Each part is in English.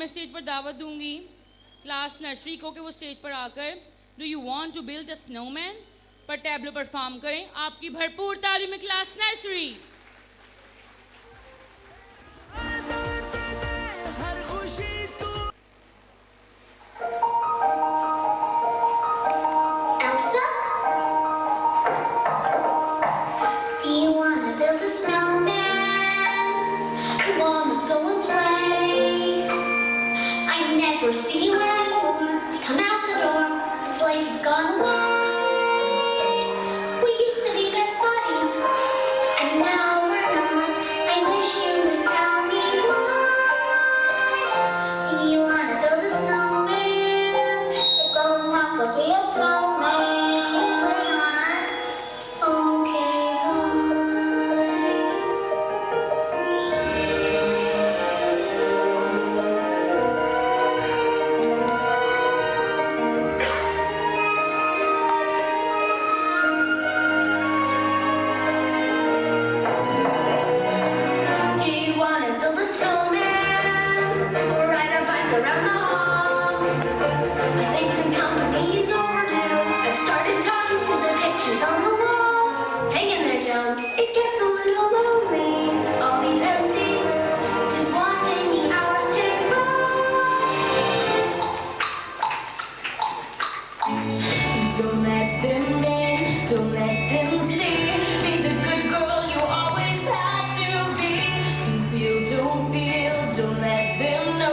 मैं स्टेज पर दावत दूंगी क्लास नर्सरी को कि वो स्टेज पर आकर do you want to build a snowman पर टैबलो परफॉर्म करें। आपकी भरपूर ताली में class nursery. See you anymore. Come out the door. It's like you've gone away. We used to be best buddies, and now we're not. I wish you would tell me why. Do you want to build a snowman? It don't have to be a snowman. Okay, around the halls. My thanks and company's overdue. I've started talking to the pictures on the walls. Hang in there, Joan. It gets a little lonely. All these empty rooms, just watching the hours tick by. Don't let them in, don't let them see. Be the good girl you always had to be. Conceal, don't feel, don't let them know.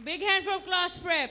Big hand for class prep.